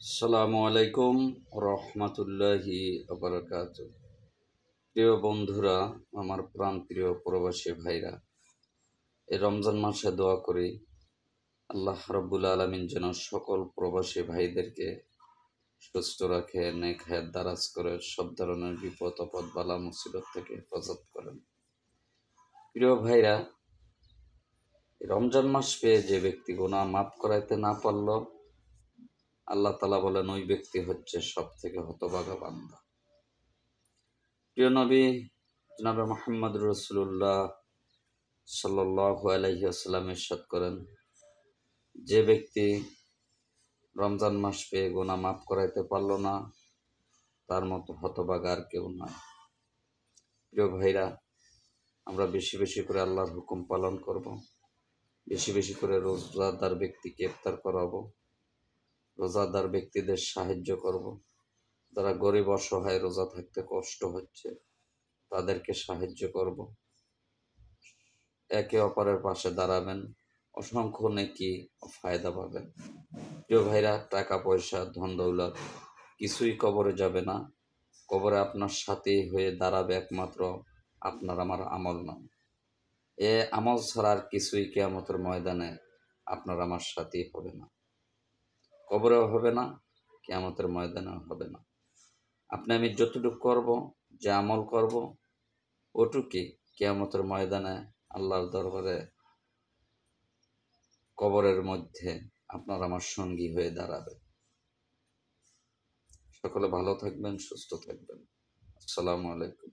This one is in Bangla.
আসসালামু আলাইকুম রহমতুল্লাহি বারাকাতুহু। প্রিয় বন্ধুরা, আমার প্রাণপ্রিয় প্রবাসী ভাইরা, এই রমজান মাসে দোয়া করি আল্লাহ রাব্বুল আলামিন যেন সকল প্রবাসী ভাইদেরকে সুস্থ রাখে, নেক হায়াত দারাজ করে, সব ধরনের বিপদ আপদ বালা মুসিবত থেকে হেফাজত করেন। প্রিয় ভাইরা, এই রমজান মাস পেয়ে যে ব্যক্তি গুনাহ মাফ করাইতে না পারল, আল্লাহ তাআলা বলেন ওই ব্যক্তি হচ্ছে সব থেকে হতভাগা বান্দা। প্রিয় নবী জনাবে মুহাম্মদ রাসূলুল্লাহ সাল্লাল্লাহু আলাইহি ওয়াসাল্লাম ইরশাদ করেন, যে ব্যক্তি রমজান মাস পেয়ে গুনাহ মাফ করাইতে পারল না, তার মতো হতভাগা আর কেউ নয়। প্রিয় ভাইরা, আমরা বেশি বেশি করে আল্লাহর হুকুম পালন করব, বেশি বেশি করে রোজাদার ব্যক্তিকে ইফতার করাবো, রোজাদার ব্যক্তিদের সাহায্য করব, যারা গরিব অসহায় রোজা থাকতে কষ্ট হচ্ছে তাদেরকে সাহায্য করব, একে অপরের পাশে দাঁড়াবেন, অসংখ্য নেকি ও ফায়দা পাবেন। প্রিয় ভাইরা, টাকা পয়সা ধন দৌলত কিছুই কবরে যাবে না। কবরে আপনার সাথী হয়ে দাঁড়াবে একমাত্র আপনার আমার আমল নাম। এ আমল ছাড়া আর কিছুই কিয়ামতের ময়দানে আপনার আমার সাথী হবে না, কবরেও হবে না, কিয়ামতের ময়দানেও হবে না। আপনি আমি যতটুকু করব, যে আমল করব, ওটুকি কিয়ামতের ময়দানে আল্লাহর দরবারে কবরের মধ্যে আপনার আমার সঙ্গী হয়ে দাঁড়াবে। সকলে ভালো থাকবেন, সুস্থ থাকবেন। আসসালামু আলাইকুম।